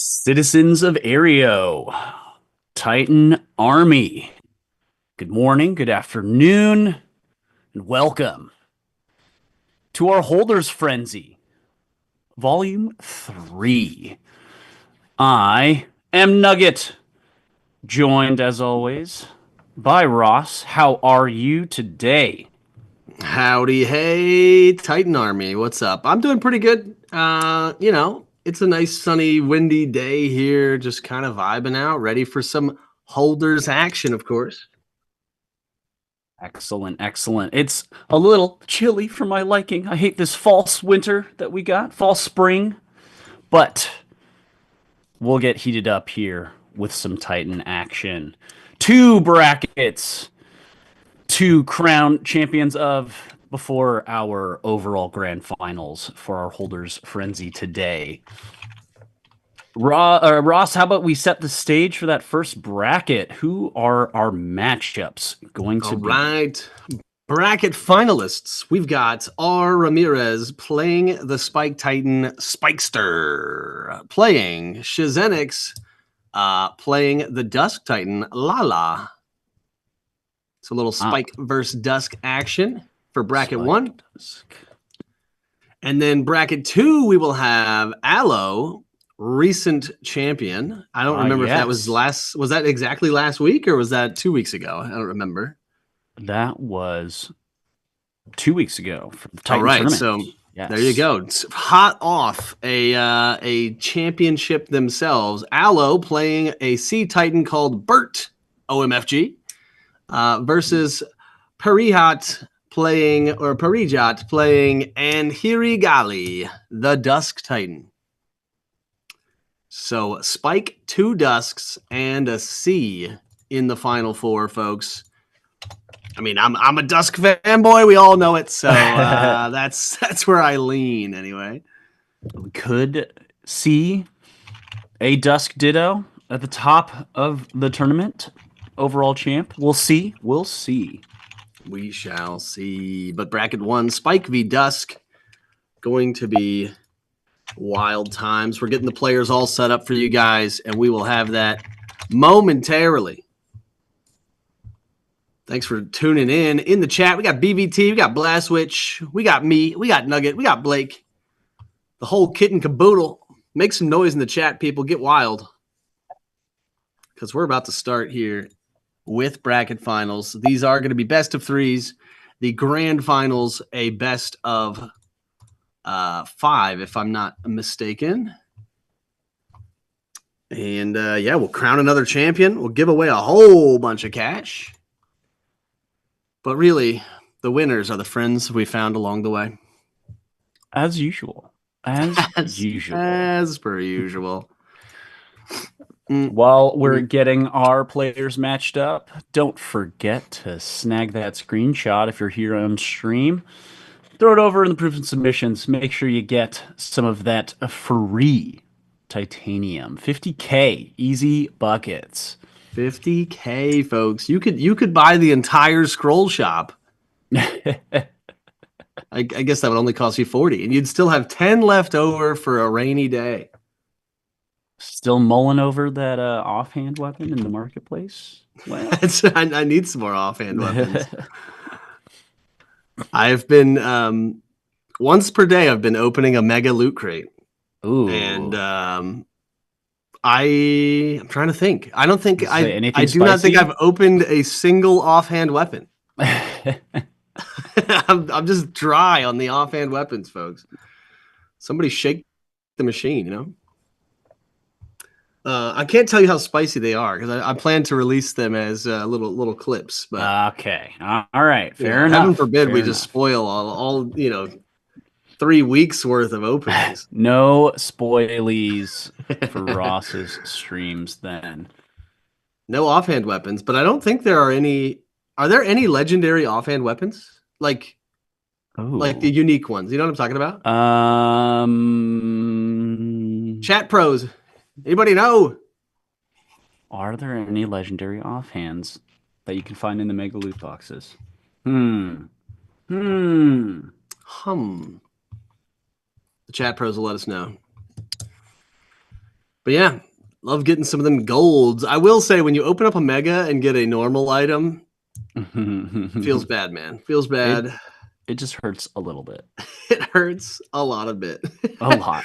Citizens of Aereo, Titan Army. Good morning, good afternoon, and welcome to our Holders Frenzy, Volume 3. I am Nugget, joined as always by Ross. How are you today? Howdy, hey, Titan Army. What's up? I'm doing pretty good. It's a nice sunny, windy day here, just kind of vibing out, ready for some holders action, of course. Excellent, excellent. It's a little chilly for my liking. I hate this false winter that we got, false spring, but we'll get heated up here with some Titan action. Two brackets to crown champions of before our overall grand finals for our Holders Frenzy today. Ross, how about we set the stage for that first bracket? Who are our matchups going to All be? right. Bracket finalists. We've got R. Ramirez playing the Spike Titan Spikester, playing Shizenix, playing the Dusk Titan Lala. It's a little Spike versus Dusk action for bracket Spike one. Dusk. And then bracket two, we will have Aloe, recent champion. I don't remember if that was that exactly last week or was that 2 weeks ago? I don't remember. That was 2 weeks ago for the Titan All right, tournament. so Yes. there you go. It's hot off a championship themselves. Aloe playing a Sea Titan called Bert, OMFG, versus Parijat playing Anhirigali, the Dusk Titan. So Spike, two Dusks, and a C in the final four, folks. I mean, I'm a Dusk fanboy. We all know it. So that's where I lean anyway. We could see a Dusk Ditto at the top of the tournament. Overall champ. We'll see. We'll see. We shall see. But bracket one, Spike v Dusk, going to be wild times. We're getting the players all set up for you guys, and we will have that momentarily. Thanks for tuning in the chat. We got BVT, we got Blastwitch, we got me, we got Nugget, we got Blake. The whole kit and caboodle. Make some noise in the chat, people. Get wild. Because we're about to start here with bracket finals. These are going to be best of threes. The grand finals, a best of 5, if I'm not mistaken. And we'll crown another champion. We'll give away a whole bunch of cash. But really, the winners are the friends we found along the way. As usual. As usual. As per usual. While we're getting our players matched up, don't forget to snag that screenshot if you're here on stream. Throw it over in the proofs and submissions. Make sure you get some of that free titanium. 50K, easy buckets. 50K, folks. You could buy the entire scroll shop. I guess that would only cost you 40, and you'd still have 10 left over for a rainy day. Still mulling over that offhand weapon in the marketplace? Well, I need some more offhand weapons. I've been once per day. I've been opening a mega loot crate. Ooh. And I'm trying to think. I don't think I do not think I've opened a single offhand weapon. I'm just dry on the offhand weapons, folks. Somebody shake the machine, you know. I can't tell you how spicy they are because I plan to release them as little clips. But okay, all right, fair enough. Heaven forbid we just spoil all 3 weeks worth of openings. No spoilies for Ross's streams then. No offhand weapons, but I don't think there are any. Are there any legendary offhand weapons? Like the unique ones. You know what I'm talking about? Chat pros. Anybody know? Are there any legendary offhands that you can find in the mega loot boxes? The chat pros will let us know. But yeah, love getting some of them golds. I will say, when you open up a mega and get a normal item, feels bad, man. Feels bad. It just hurts a little bit. It hurts a lot of bit. A lot.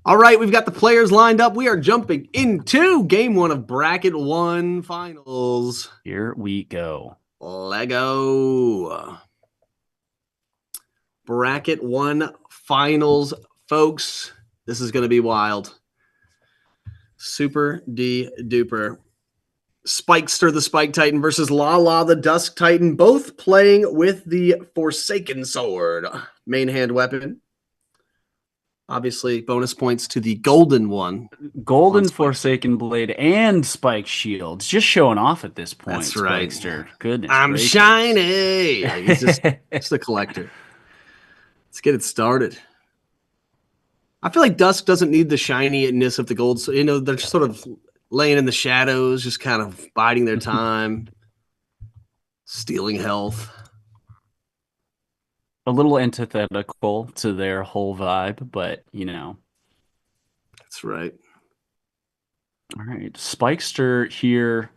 All right, we've got the players lined up. We are jumping into game 1 of Bracket 1 Finals. Here we go. Lego. Bracket 1 Finals, folks. This is going to be wild. Super duper. Spikester the Spike Titan versus Lala the Dusk Titan, both playing with the Forsaken Sword. Main hand weapon. Obviously, bonus points to the golden one. Golden Forsaken Blade and Spike Shields. Just showing off at this point. That's right. Spikester. Goodness I'm gracious. shiny. Like, he's just a collector. Let's get it started. I feel like Dusk doesn't need the shininess of the gold. So, they're just sort of laying in the shadows, just kind of biding their time, stealing health. A little antithetical to their whole vibe, but That's right. All right, Spikester here,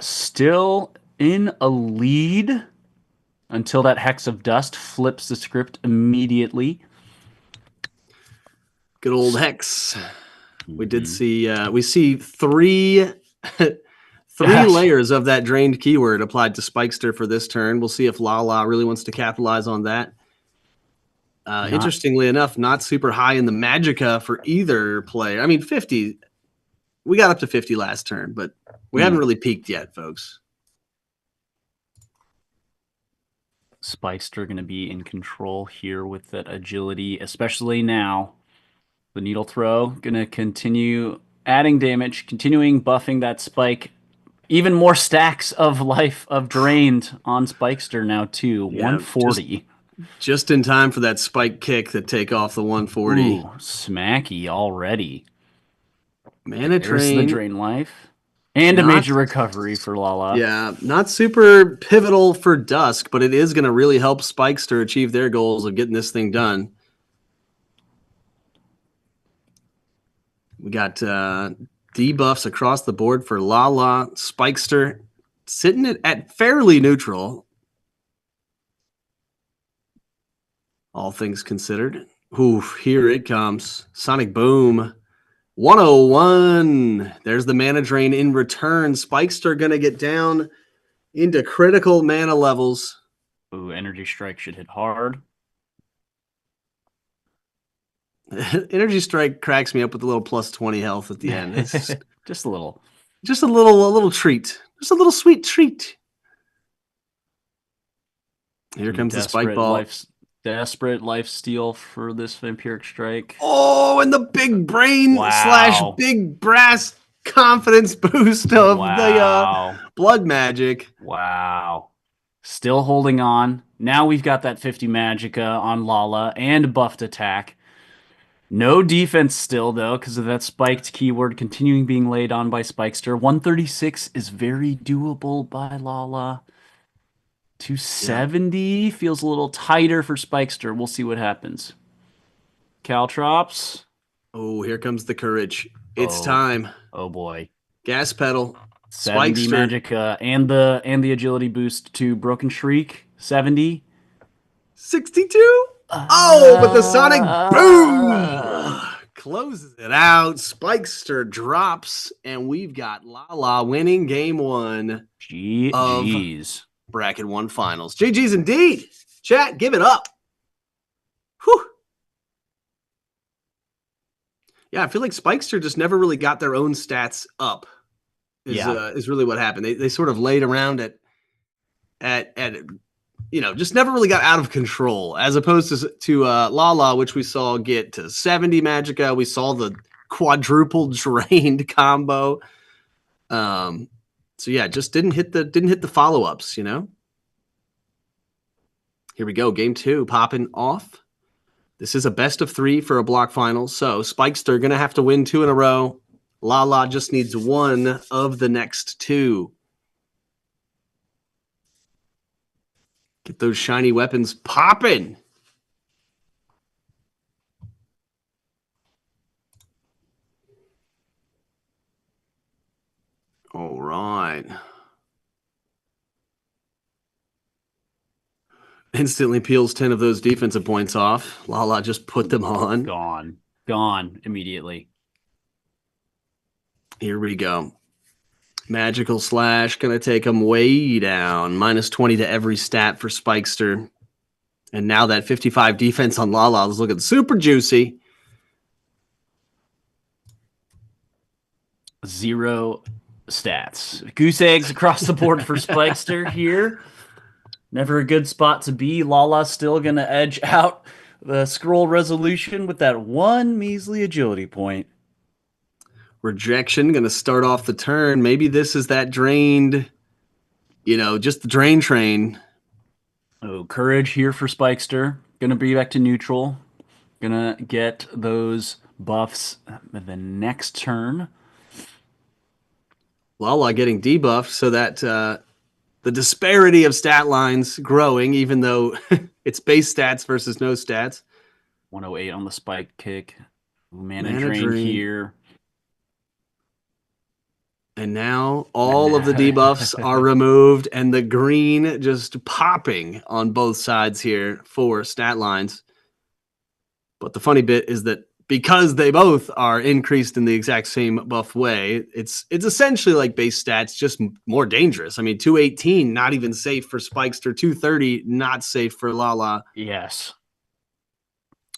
still in a lead until that Hex of Dust flips the script immediately. Good old Hex. We did see. We see three layers of that drained keyword applied to Spikester for this turn. We'll see if Lala really wants to capitalize on that. Interestingly enough, not super high in the Magicka for either player. I mean, 50. We got up to 50 last turn, but we haven't really peaked yet, folks. Spikester going to be in control here with that agility, especially now. The needle throw going to continue adding damage, continuing buffing that spike. Even more stacks of life of drained on Spikester now too. Yeah, 140. Just in time for that spike kick to take off the 140. Ooh, smacky already. Mana There's drain. the drain life. And a major recovery for Lala. Yeah, not super pivotal for Dusk, but it is going to really help Spikester achieve their goals of getting this thing done. We got debuffs across the board for Lala. Spikester sitting at fairly neutral. All things considered. Ooh, here it comes. Sonic Boom. 101. There's the mana drain in return. Spikester going to get down into critical mana levels. Ooh, Energy Strike should hit hard. Energy Strike cracks me up with a little plus 20 health at the end. It's just a little. Just a little treat. Just a little sweet treat. Here comes the spike ball. Desperate life steal for this Vampiric Strike. Oh, and the big brain / big brass confidence boost of the blood magic. Wow. Still holding on. Now we've got that 50 Magicka on Lala and buffed attack. No defense still, though, because of that spiked keyword continuing being laid on by Spikester. 136 is very doable by Lala. 270 feels a little tighter for Spikester. We'll see what happens. Caltrops. Oh, here comes the courage. It's time. Oh boy. Gas pedal. 70 Magicka and the agility boost to Broken Shriek. 70. 62. But the Sonic Boom closes it out. Spikester drops, and we've got Lala winning game 1 GG's. Bracket 1 Finals. GG's indeed. Chat, give it up. Whew. Yeah, I feel like Spikester just never really got their own stats up. Is really what happened. They sort of laid around at just never really got out of control, as opposed to Lala, which we saw get to 70 Magicka. We saw the quadruple drained combo. So yeah, just didn't hit the follow-ups, Here we go, game 2 popping off. This is a best of 3 for a block final, so Spikester gonna have to win 2 in a row. Lala just needs 1 of the next 2. Get those shiny weapons popping. All right. Instantly peels 10 of those defensive points off. Lala just put them on. Gone. Gone immediately. Here we go. Magical Slash going to take them way down. Minus 20 to every stat for Spikester. And now that 55 defense on Lala is looking super juicy. 0 stats. Goose eggs across the board for Spikester here. Never a good spot to be. Lala's still going to edge out the scroll resolution with that one measly agility point. Rejection going to start off the turn. Maybe this is that drained, just the drain train. Oh, courage here for Spikester. Going to be back to neutral. Going to get those buffs the next turn. Lala getting debuffed so that the disparity of stat lines growing, even though it's base stats versus no stats. 108 on the spike kick. Mana drain here. And now all of the debuffs are removed and the green just popping on both sides here for stat lines. But the funny bit is that because they both are increased in the exact same buff way, it's essentially like base stats, just more dangerous. I mean, 218, not even safe for Spikester. 230, not safe for Lala. Yes.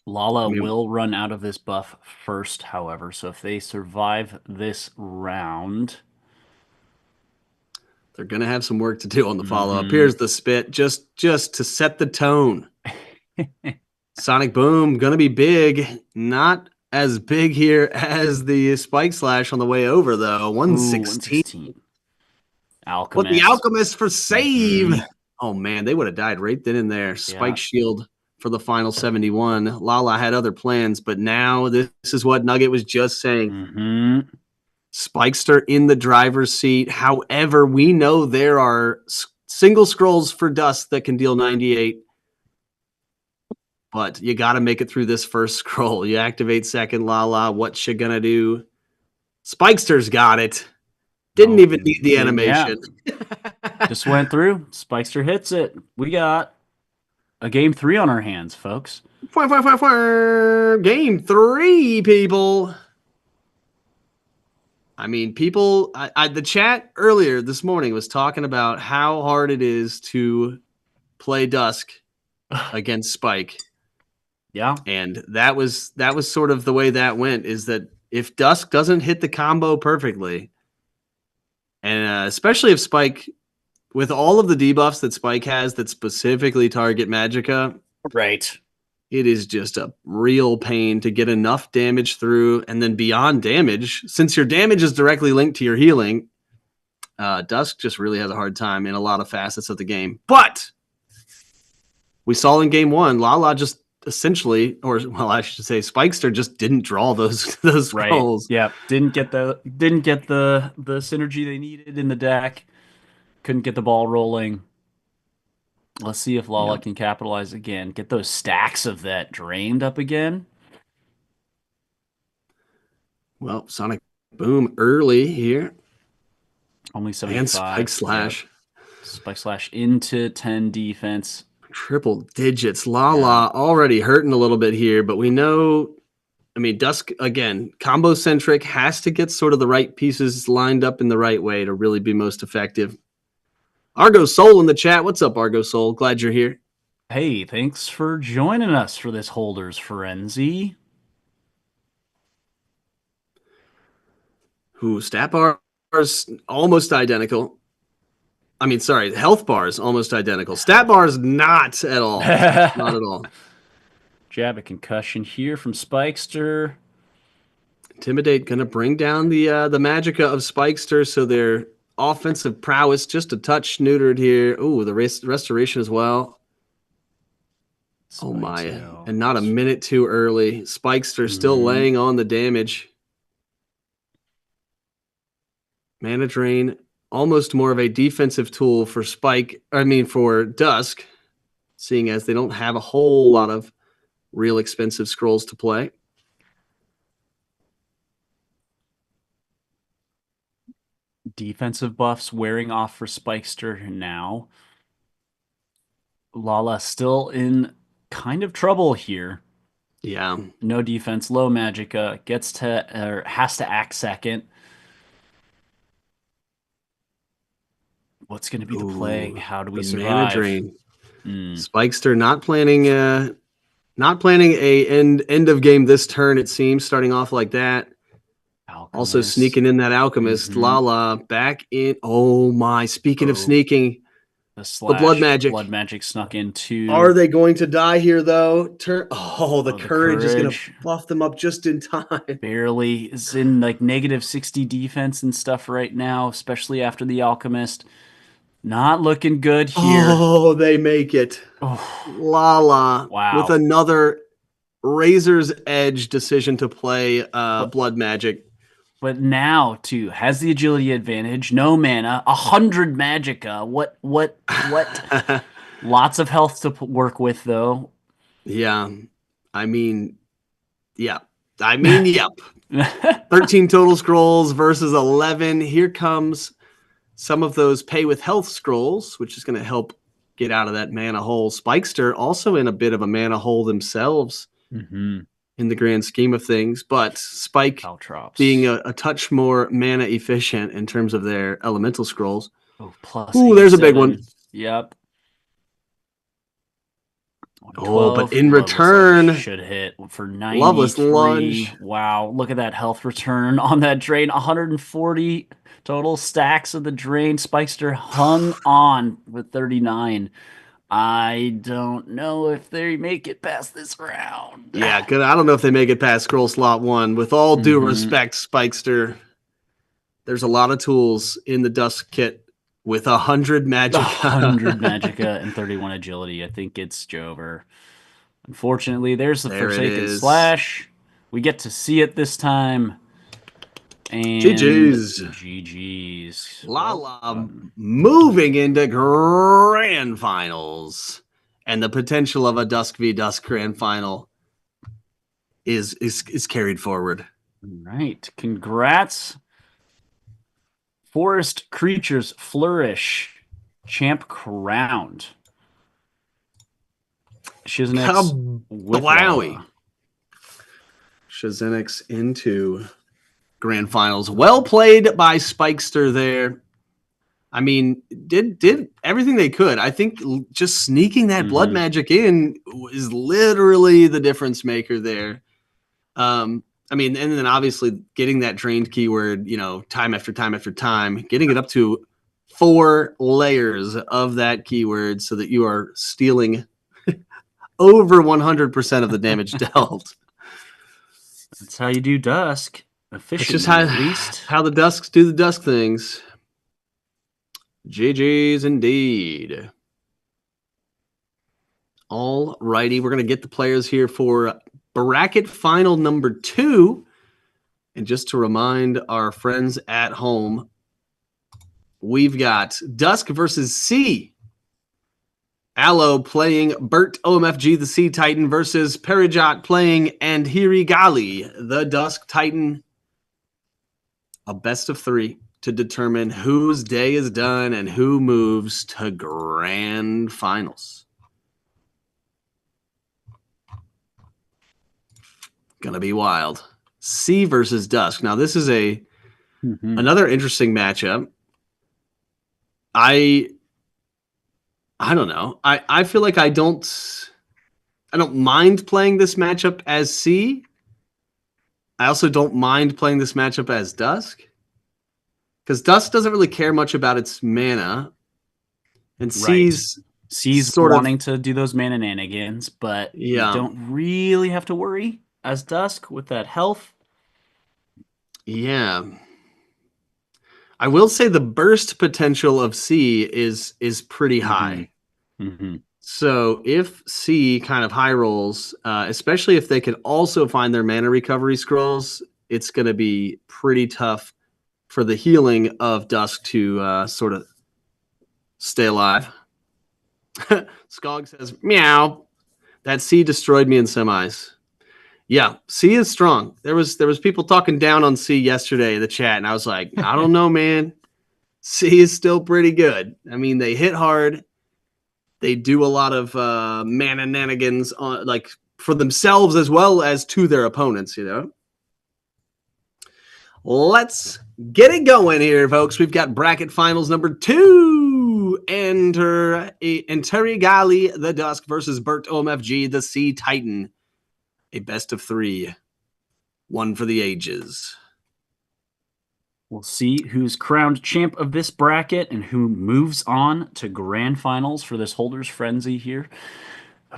Lala will run out of this buff first, however. So if they survive this round, they're going to have some work to do on the follow-up. Here's the spit, just to set the tone. Sonic Boom, going to be big. Not as big here as the Spike Slash on the way over, though. 116. Alchemist. What the Alchemist for save. Oh, man, they would have died right then and there. Spike Shield for the final 71. Lala had other plans, but now this is what Nugget was just saying. Spikester in the driver's seat. However, we know there are single scrolls for Dusk that can deal 98. But you got to make it through this first scroll. You activate second, Lala. What you gonna do? Spikester's got it. Didn't even need the animation. Yeah. Just went through. Spikester hits it. We got a game 3 on our hands, folks. Game 3, people. I mean, people, the chat earlier this morning was talking about how hard it is to play Dusk against Spike. Yeah. And that was sort of the way that went, is that if Dusk doesn't hit the combo perfectly, and especially if Spike, with all of the debuffs that Spike has that specifically target Magicka, right, it is just a real pain to get enough damage through. And then beyond damage, since your damage is directly linked to your healing, Dusk just really has a hard time in a lot of facets of the game. But we saw in game 1, Lala just essentially, or well, I should say, Spikester just didn't draw those scrolls. Right. Yeah, didn't get the synergy they needed in the deck. Couldn't get the ball rolling. Let's see if Lala can capitalize again. Get those stacks of that drained up again. Well, Sonic Boom early here. Only 75. And Spike Slash. Yeah. Spike Slash into 10 defense. Triple digits. Lala already hurting a little bit here, but we know, I mean, Dusk, again, combo-centric, has to get sort of the right pieces lined up in the right way to really be most effective. Argo Soul in the chat. What's up, Argo Soul? Glad you're here. Hey, thanks for joining us for this Holders Frenzy. Stat bars almost identical. I mean, sorry, health bars almost identical. Stat bars not at all. Not at all. Jab a concussion here from Spikester. Intimidate going to bring down the Magicka of Spikester, so their offensive prowess just a touch neutered here. Oh, the restoration as well. Oh my, and not a minute too early. Spikester still laying on the damage. Mana drain, almost more of a defensive tool for for Dusk, seeing as they don't have a whole lot of real expensive scrolls to play. defensive buffs wearing off for Spikester now. Lala still in kind of trouble here. Yeah. No defense, low magicka, gets to or has to act second. What's going to be the play? Ooh, How do we the mana survive? drain. Mm, Spikester not planning a end of game this turn, it seems, starting off like that. Also Alchemist. sneaking in that Alchemist. Mm-hmm. Lala back in. Oh my, speaking of Oh, sneaking, the the blood slash blood magic. magic snuck in too. Are they going to die here though? The Oh, the courage is going to courage buff them up just in time. barely is in like negative 60 defense and stuff right now, especially after the Alchemist. Not looking good here. Oh, they make it. Oh, Lala with wow. another razor's edge decision to play But blood magic. but now too has the agility advantage. No mana, 100 magicka. What? Lots of health to work with though. Yeah. I mean, yeah. Yep. 13 total scrolls versus 11. Here comes some of those pay with health scrolls, which is going to help get out of that mana hole. Spikester also in a bit of a mana hole themselves Mm-hmm. in the grand scheme of things, but Spike Caltrops. being a touch more mana efficient in terms of their elemental scrolls. Oh, plus Ooh, there's a big one. 87. Yep. Oh, but 12. in Looks like it return, should hit for Loveless 93. Lunge. Wow. Look at that health return on that drain. 140 total stacks of the drain. Spikester hung on with 39. I don't know if they make it past this round. Yeah, good. I don't know if they make it past scroll slot 1. With all due respect, Spikester, there's a lot of tools in the Dusk kit with 100 100 Magicka. Magicka and 31 agility. I think it's Jover. Unfortunately, there's the There it Forsaken is. Slash. We get to see it this time. And GG's. GG's. Well Lala done. moving into grand finals. And the potential of a Dusk v Dusk grand final is carried forward. All right. Congrats. Forest Creatures Flourish. Champ crowned. Shiznix with Kablowie. Lala. Shiznix into grand finals. Well played by Spikester there. I mean, did everything they could. I think just sneaking that blood magic in is literally the difference maker there. I mean, and then obviously getting that drained keyword, time after time after time, getting it up to 4 layers of that keyword so that you are stealing over 100% of the damage dealt. That's how you do Dusk. Efficiently, It's just at least. how the Dusks do the Dusk things. GG's indeed. All righty, we're going to get the players here for bracket final number 2. And just to remind our friends at home, we've got Dusk versus C. Aloe playing Bert OMFG, the Sea Titan, versus Perijot playing Andhiri Gali, the Dusk Titan. A best of 3 to determine whose day is done and who moves to grand finals. Gonna be wild. C versus Dusk. Now this is another interesting matchup. I don't know. I feel like I don't mind playing this matchup as C. I also don't mind playing this matchup as Dusk. Because Dusk doesn't really care much about its mana. And C's sort wanting of to do those mana nanigans, but you yeah. don't really have to worry as Dusk with that health. Yeah. I will say the burst potential of C is pretty high. So if C kind of high rolls, especially if they can also find their mana recovery scrolls, it's going to be pretty tough for the healing of Dusk to sort of stay alive. Skog says, meow. That C destroyed me in semis. Yeah, C is strong. There was people talking down on C yesterday in the chat, and I was like, I don't know, man. C is still pretty good. I mean, they hit hard. They do a lot of mananigans on, like, for themselves as well as to their opponents, you know. Let's get it going here, folks. We've got bracket finals number 2. Enter Gali the Dusk versus Bert OMFG the Sea Titan. A best of 3. One for the ages. We'll see who's crowned champ of this bracket and who moves on to grand finals for this Holders Frenzy here.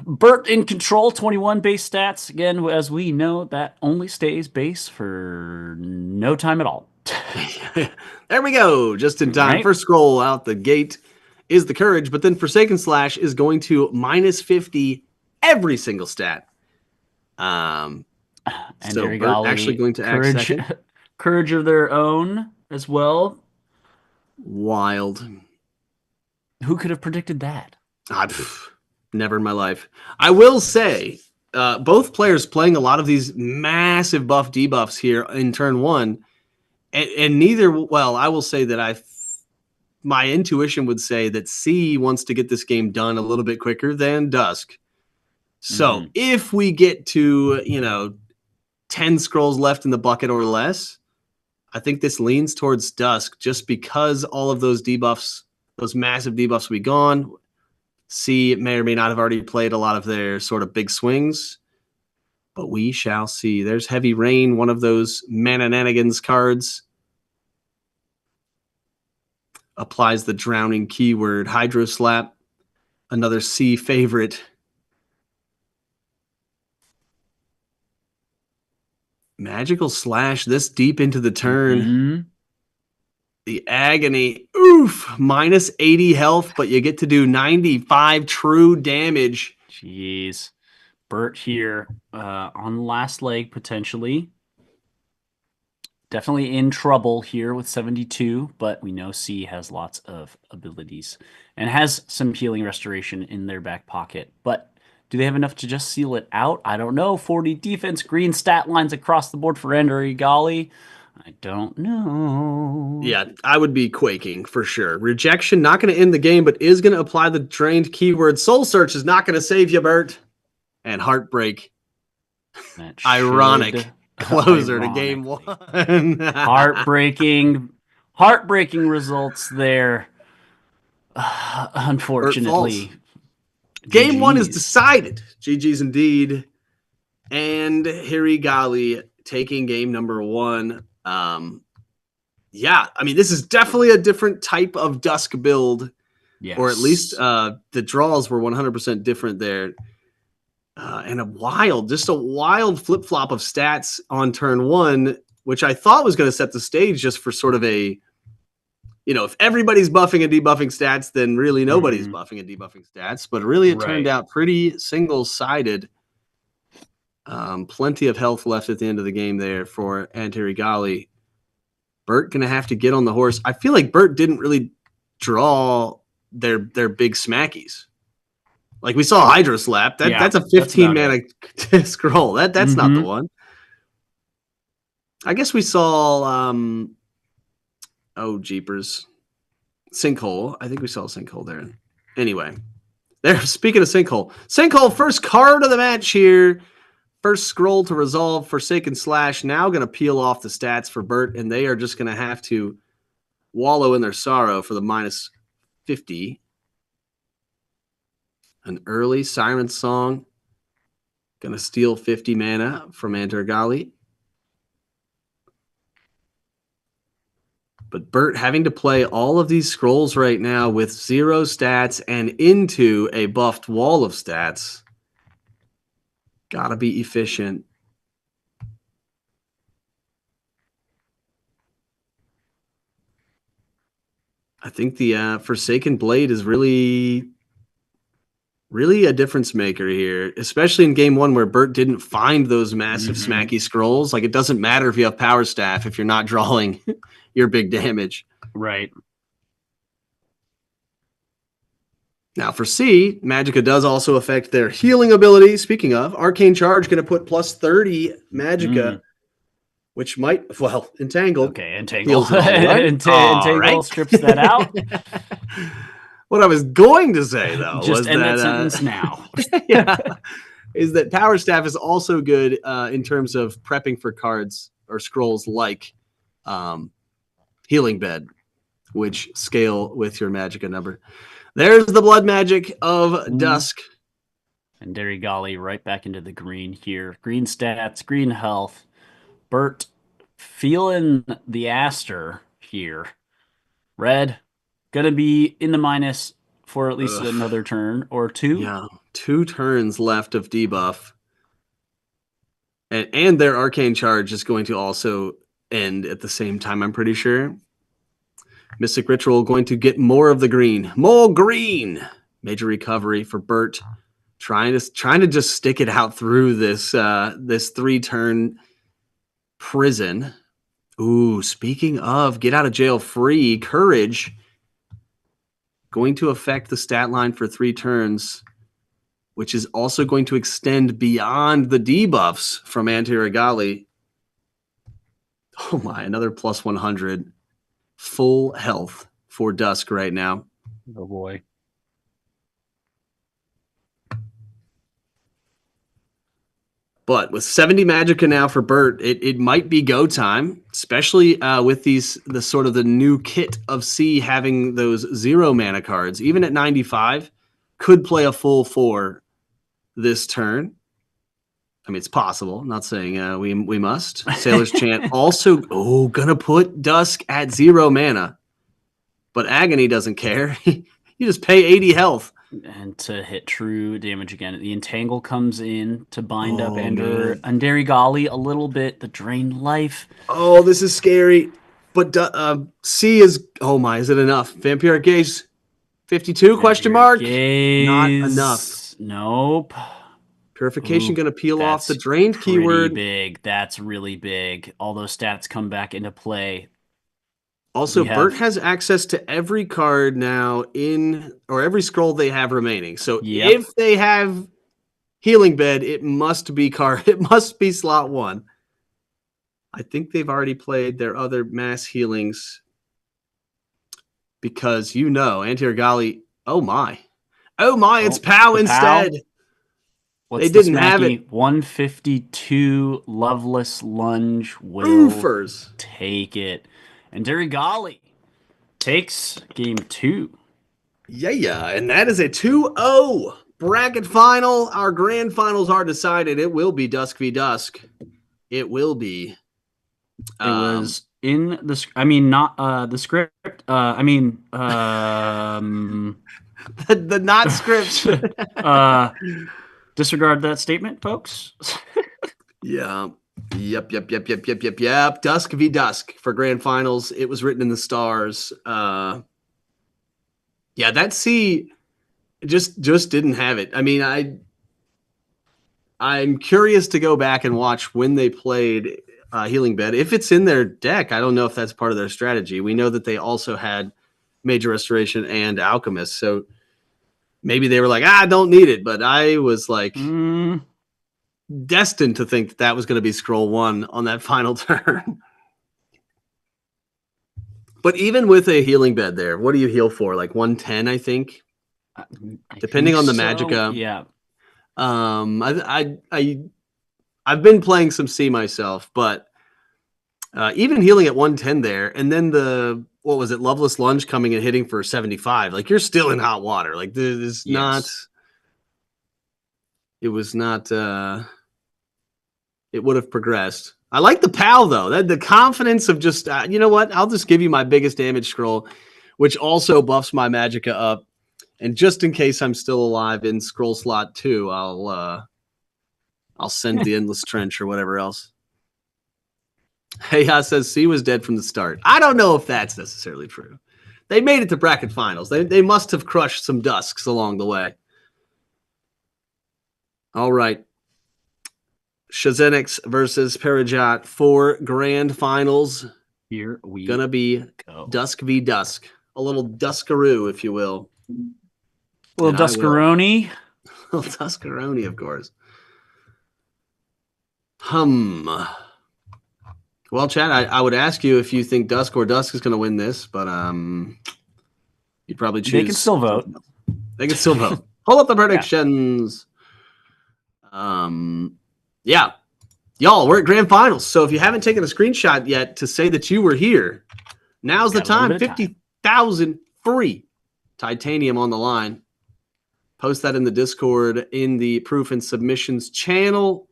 Bert in control, 21 base stats. Again, as we know, that only stays base for no time at all. There we go. Just in time. Right. First scroll out the gate is the Courage, but then Forsaken Slash is going to minus 50 every single stat. And So Bert actually going to act second. Courage of their own as well. Wild. Who could have predicted that? Never in my life. I will say, both players playing a lot of these massive buff debuffs here in turn 1, and neither. Well, I will say that my intuition would say that C wants to get this game done a little bit quicker than Dusk. So if we get to 10 scrolls left in the bucket or less, I think this leans towards Dusk just because all of those debuffs, those massive debuffs, will be gone. C may or may not have already played a lot of their sort of big swings, but we shall see. There's Heavy Rain, one of those mananigans cards. Applies the drowning keyword. Hydro Slap, another C favorite. Magical Slash this deep into the turn. The Agony. Oof. Minus 80 health, but you get to do 95 true damage. Jeez. Bert here on the last leg, potentially. Definitely in trouble here with 72, but we know C has lots of abilities and has some healing restoration in their back pocket. But do they have enough to just seal it out? I don't know. 40 defense, green stat lines across the board for Ender Egali. I don't know. Yeah, I would be quaking for sure. Rejection, not going to end the game, but is going to apply the drained keyword. Soul Search is not going to save you, Bert. And Heartbreak. Ironic closer to game 1. Heartbreaking results there. Unfortunately. Game 1 is decided. GG's indeed. And Hirigali taking game number 1. Yeah, I mean, this is definitely a different type of Dusk build. Yes. Or at least the draws were 100% different there. And a wild flip-flop of stats on turn 1, which I thought was going to set the stage just for sort of a, if everybody's buffing and debuffing stats, then really nobody's buffing and debuffing stats. But really it turned out pretty single-sided. Plenty of health left at the end of the game there for Antirigali. Bert going to have to get on the horse. I feel like Bert didn't really draw their big smackies. Like we saw Hydro Slap. That's a 15 mana scroll. That's not the one. I guess we saw jeepers. Sinkhole. I think we saw Sinkhole there. Anyway. Speaking of Sinkhole. Sinkhole, first card of the match here. First scroll to resolve. Forsaken Slash. Now going to peel off the stats for Bert, and they are just going to have to wallow in their sorrow for the minus 50. An early Siren Song. Going to steal 50 mana from Antargali. But Bert having to play all of these scrolls right now with 0 stats and into a buffed wall of stats. Gotta be efficient. I think the Forsaken Blade is really a difference maker here, especially in game 1 where Bert didn't find those massive smacky scrolls. Like, it doesn't matter if you have Power Staff if you're not drawing your big damage. Right. Now for C, Magicka does also affect their healing ability. Speaking of, Arcane Charge going to put plus 30 Magicka which might, well, Entangled Okay, Entangle. heals it all away. All Entangle right. strips that out. What I was going to say, though, Just was end that that, sentence now. yeah, is that Power Staff is also good in terms of prepping for cards or scrolls like Healing Bed, which scale with your Magicka number. There's the Blood Magic of Dusk. And Derry Golly right back into the green here. Green stats, green health. Bert feeling the Aster here. Red, gonna be in the minus for at least another turn or two. Yeah, 2 turns left of debuff. And their Arcane Charge is going to also end at the same time, I'm pretty sure. Mystic Ritual going to get more of the green. More green! Major recovery for Bert. Trying to just stick it out through this 3-turn prison. Ooh, speaking of get out of jail free, Courage going to affect the stat line for 3 turns, which is also going to extend beyond the debuffs from Anti-Regali. Oh my, another plus 100. Full health for Dusk right now. Oh boy. But with 70 Magicka now for Bert, it might be go time, especially with the sort of the new kit of C having those 0 mana cards. Even at 95, could play a full 4 this turn. I mean, it's possible. I'm not saying we must. Sailor's Chant also, gonna put Dusk at 0 mana. But Agony doesn't care. You just pay 80 health. And to hit true damage again. The Entangle comes in to bind up Anderi Gali a little bit. The Drained Life. Oh, this is scary. But C is, oh my, is it enough? Vampiric Gaze, 52, question mark? Gaze. Not enough. Nope. Purification going to peel off the drained keyword. Big. That's really big. All those stats come back into play. Also, Bert has access to every card now or every scroll they have remaining. So if they have Healing Bed, it must be slot 1. I think they've already played their other mass healings because Anti-Regali, oh my, it's POW instead. They didn't have it. 152 Loveless Lunge will take it. And Derigali takes game 2. Yeah, and that is a 2-0 bracket final. Our grand finals are decided. It will be Dusk v Dusk. It will be. It was in the. I mean, not the script. I mean, the not script. Disregard that statement, folks. Yeah. Yep. Dusk v Dusk for grand finals. It was written in the stars. Yeah, that C just didn't have it. I mean, I'm curious to go back and watch when they played Healing Bed. If it's in their deck, I don't know if that's part of their strategy. We know that they also had Major Restoration and Alchemist, so maybe they were like, I don't need it. But I was like destined to think that was going to be scroll 1 on that final turn. But even with a Healing Bed there, what do you heal for? Like 110, I think? Depending on the Magicka. Yeah. I've been playing some C myself, but even healing at 110 there, and then what was it, Loveless Lunge coming and hitting for 75. Like, you're still in hot water. Like, there's not. It was not. It would have progressed. I like the PAL though. The confidence of just you know what? I'll just give you my biggest damage scroll, which also buffs my Magicka up. And just in case I'm still alive in scroll slot 2, I'll send the Endless Trench or whatever else. Hey, says C was dead from the start. I don't know if that's necessarily true. They made it to bracket finals. They must have crushed some Dusks along the way. All right. Shazenix versus Parajat for grand finals. Here we gonna be go. Dusk v Dusk. A little Duskaroo, if you will. A little Duskaroni. A little Duskaroni, of course. Well, Chad, I would ask you if you think Dusk or Dusk is going to win this, but you'd probably choose. They can still vote. They can still vote. Pull up the predictions. Yeah. Y'all, we're at grand finals. So if you haven't taken a screenshot yet to say that you were here, now's the time. 50,000 free titanium on the line. Post that in the Discord in the proof and submissions channel.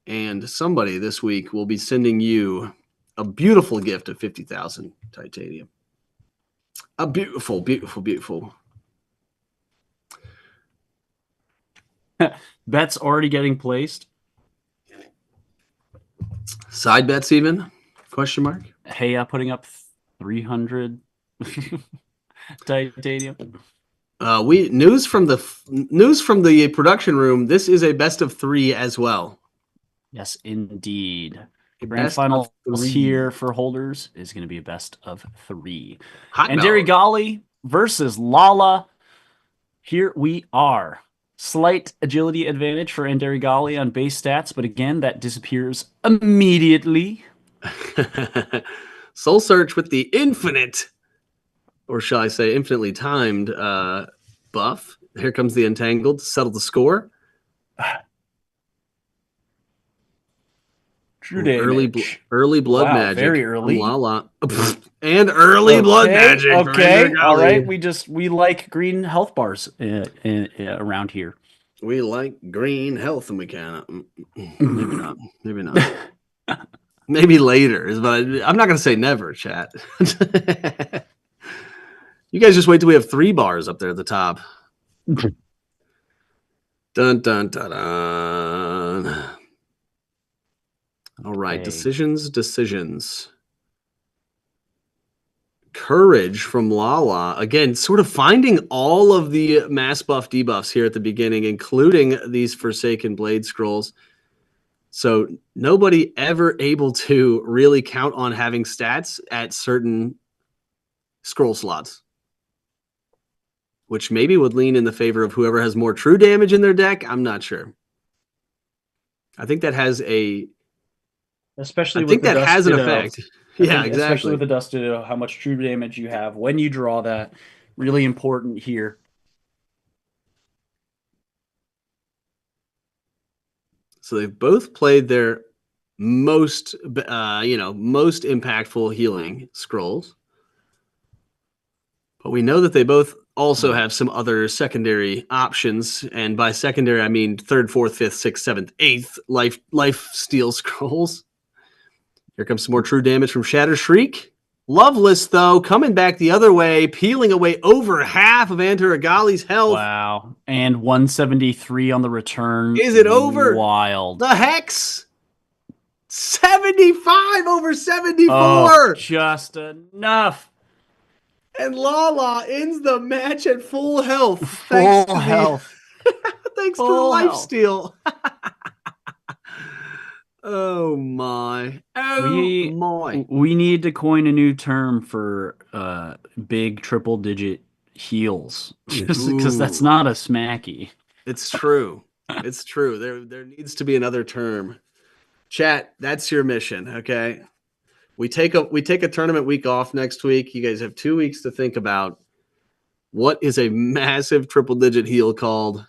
And somebody this week will be sending you a beautiful gift of 50,000 titanium. A beautiful, beautiful, beautiful. Bets already getting placed. Side bets even? Question mark. Hey, putting up 300 titanium. News from the production room. This is a best of 3 as well. Yes, indeed. Grand finals here for holders is going to be a best of 3. And Derigali versus Lala. Here we are. Slight agility advantage for Andarigali on base stats, but again, that disappears immediately. Soul Search with the infinite, or shall I say infinitely timed buff. Here comes the Entangled to settle the score. True damage. Early blood magic. Very early. Lala. And early blood magic. Okay. All right. We like green health bars around here. We like green health, and we can. Maybe not. Maybe not. Maybe later. But I'm not going to say never, chat. You guys just wait till we have 3 bars up there at the top. Dun, dun, dun, dun. All right. Okay. Decisions. Courage from Lala. Again, sort of finding all of the mass buff debuffs here at the beginning, including these Forsaken Blade Scrolls. So nobody ever able to really count on having stats at certain scroll slots, which maybe would lean in the favor of whoever has more true damage in their deck. I'm not sure. I think that has a... Especially I think that has an effect. Yeah, exactly. Especially with the Dust Ditto, how much true damage you have when you draw that. Really important here. So they've both played their most impactful healing scrolls. But we know that they both also have some other secondary options. And by secondary, I mean 3rd, 4th, 5th, 6th, 7th, 8th life steal scrolls. Here comes some more true damage from Shatter Shriek. Loveless, though, coming back the other way, peeling away over half of Antaragali's health. Wow. And 173 on the return. Is it over? Wild. The Hex. 75 over 74. Oh, just enough. And Lala ends the match at full health. Full health. Thanks to the lifesteal. Oh my. We need to coin a new term for big triple digit heals. Just because that's not a smacky. It's true. It's true. There needs to be another term. Chat, that's your mission, okay? We take a tournament week off next week. You guys have 2 weeks to think about what is a massive triple digit heal called.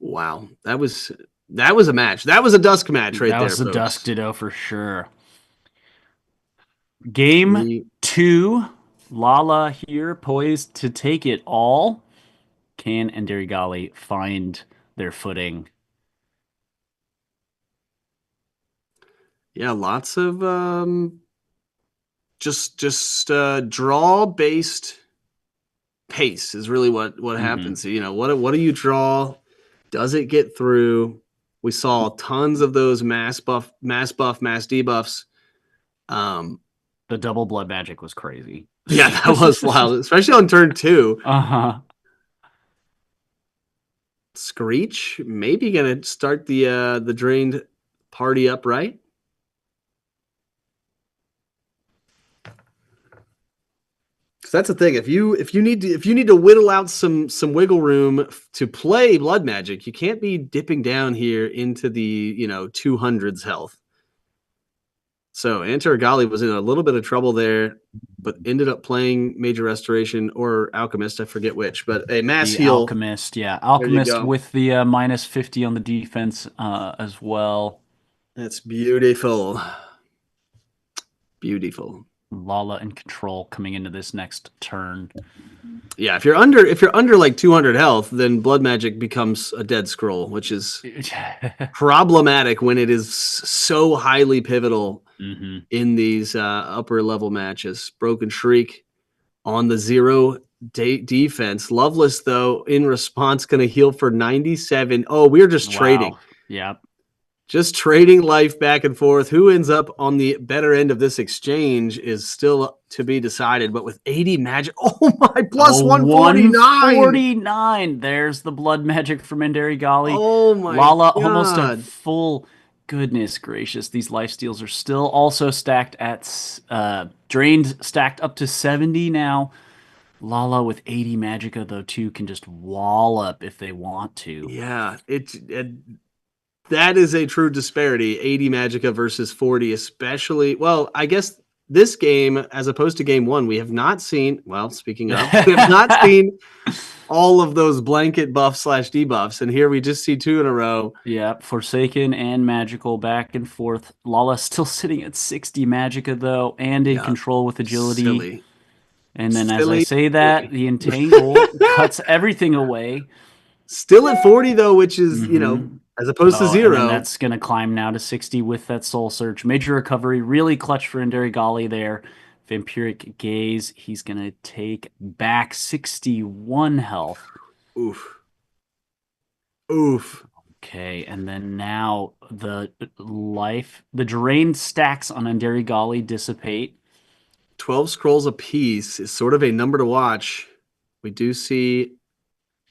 Wow. That was a match. That was a Dusk match right there. That was a Dusk Ditto for sure. Game 2. Lala here poised to take it all. Can and Derigali find their footing? Yeah, lots of just draw based pace is really what happens. You know, what do you draw? Does it get through? We saw tons of those mass debuffs. The double blood magic was crazy. Yeah, that was wild, especially on turn 2. Screech maybe gonna start the drained party up, right? Because that's the thing. If you need to whittle out some wiggle room to play blood magic, you can't be dipping down here into the 200s health. So Antaragali was in a little bit of trouble there, but ended up playing Major Restoration or Alchemist. I forget which, but a mass The heal. Alchemist, yeah. There you Alchemist go. with the minus 50 on the defense as well. That's beautiful. Beautiful. Lala in control coming into this next turn. Yeah, if you're under like 200 health, then blood magic becomes a dead scroll, which is problematic when it is so highly pivotal Mm-hmm. in these upper level matches. Broken Shriek on the zero defense. Loveless, though, in response, going to heal for 97. Oh, we're just trading. Wow. Yep. Just trading life back and forth. Who ends up on the better end of this exchange is still to be decided. But with 80 magic, oh my, plus 149. 149. There's the blood magic from Gali. Oh my Lala almost a God. full. Goodness gracious, these life steals are still also stacked at drained, stacked up to 70 now. Lala with 80 magicka though too can just wallop if they want to. Yeah, that is a true disparity. 80 Magica versus 40, especially. Well, I guess this game, as opposed to game one, we have not seen. Well, speaking of, we have not seen all of those blanket buffs / debuffs, and here we just see two in a row. Yeah, Forsaken and Magical back and forth. Lala still sitting at 60 Magicka though, and in Yeah, control with agility. silly, And then as I silly. say that, the Entangle cuts everything away. Still at 40 though, which is Mm-hmm. as opposed to Oh, and then 0. that's going to climb now to 60 with that Soul Search. Major recovery, really clutch for Gali there. Vampiric Gaze, he's going to take back 61 health. Oof. Oof. Okay, and then now the drained stacks on Gali dissipate. 12 scrolls apiece is sort of a number to watch. We do see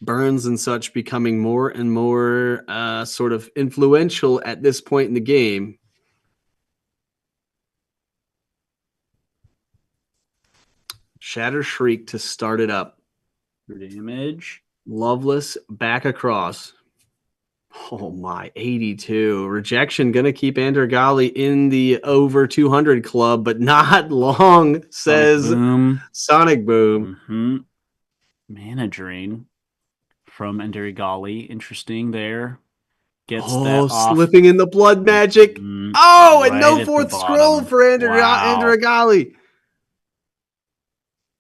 burns and such becoming more and more sort of influential at this point in the game. Shatter Shriek to start it up. Damage. Loveless back across. Oh my, 82. Rejection going to keep Gali in the over 200 club, but not long, says Sonic Boom. Sonic Boom. Mm-hmm. Mana Drain from Gali. Interesting there. Gets that off. Slipping in the blood magic. Mm, Oh, and right no at the fourth scroll bottom. for Wow. Gali.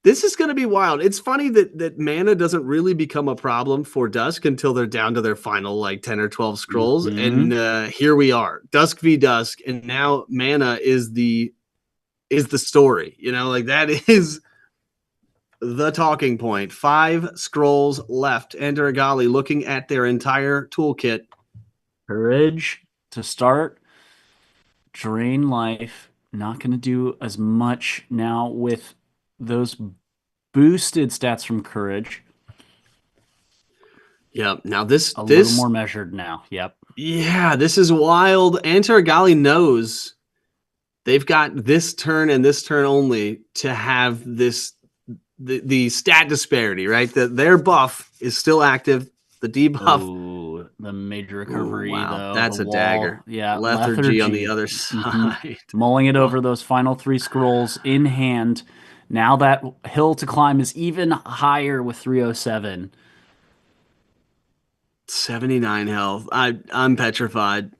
This is going to be wild. It's funny that mana doesn't really become a problem for Dusk until they're down to their final like 10 or 12 scrolls. Mm-hmm. And here we are, Dusk v Dusk, and now mana is the story. Like that is the talking point. 5 scrolls left. And Gali looking at their entire toolkit. Courage to start. Drain life. Not going to do as much now with those boosted stats from Courage. Yep. Now this little more measured now. Yep. Yeah, this is wild. Gali knows they've got this turn and this turn only to have the stat disparity, right? Their buff is still active. The debuff. Ooh, the major recovery, wow, though. that's the a wall. dagger. Yeah, Lethargy on the other side. Mm-hmm. Mulling it over those final 3 scrolls in hand. Now that hill to climb is even higher with 307. 79 health. I'm petrified.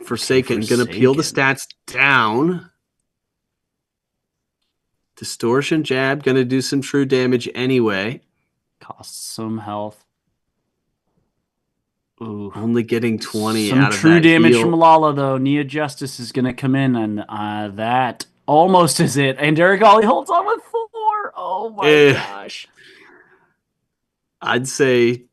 Forsaken gonna peel the stats down. Distortion jab gonna do some true damage anyway. Costs some health. Ooh. Only getting 20 some out of true that damage heal. from Lala though. Nia Justice is gonna come in, and that almost is it. And Gali holds on with 4. Oh my gosh! I'd say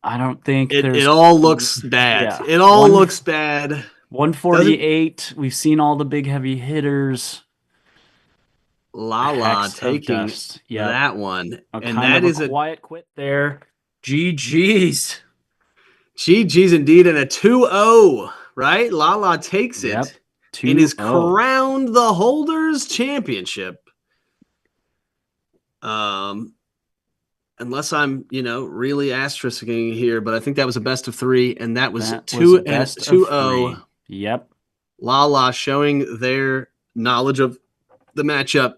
I don't think it all looks bad. Yeah, it all looks bad. 148. We've seen all the big heavy hitters. Lala taking that one. And that is a quiet quit there. GG's. GG's indeed. And a 2-0, right? Lala takes it and is crowned the Holders Championship. Unless I'm, really asterisking here, but I think that was a best of 3, and that was 2-0. Yep. Lala showing their knowledge of the matchup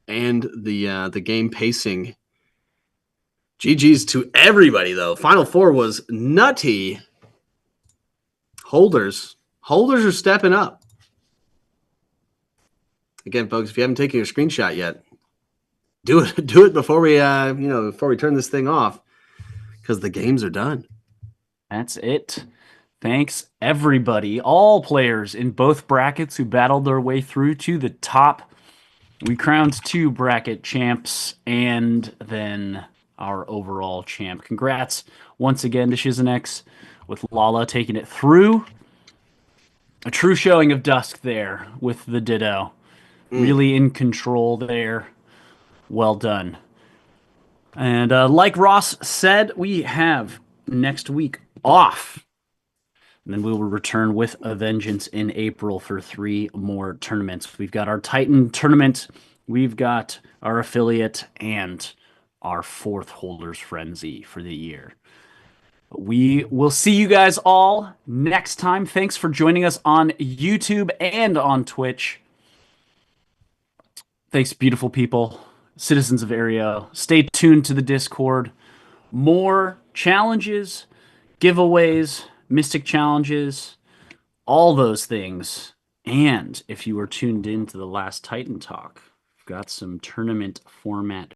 and the game pacing. GG's to everybody, though. Final four was nutty. Holders are stepping up. Again, folks, if you haven't taken your screenshot yet, do it before we before we turn this thing off, because the games are done. That's it. Thanks, everybody, all players in both brackets who battled their way through to the top. We crowned 2 bracket champs and then our overall champ. Congrats once again to Shizanex with Lala taking it through. A true showing of Dusk there with the Ditto. Really in control there. Well done. And like Ross said, we have next week off. And then we will return with a vengeance in April for 3 more tournaments. We've got our Titan tournament, we've got our affiliate, and our 4th Holders Frenzy for the year. We will see you guys all next time. Thanks for joining us on YouTube and on Twitch. Thanks, beautiful people, citizens of Aereo. Stay tuned to the Discord. More challenges, giveaways, Mystic challenges, all those things. And if you were tuned in to the last Titan Talk, we've got some tournament format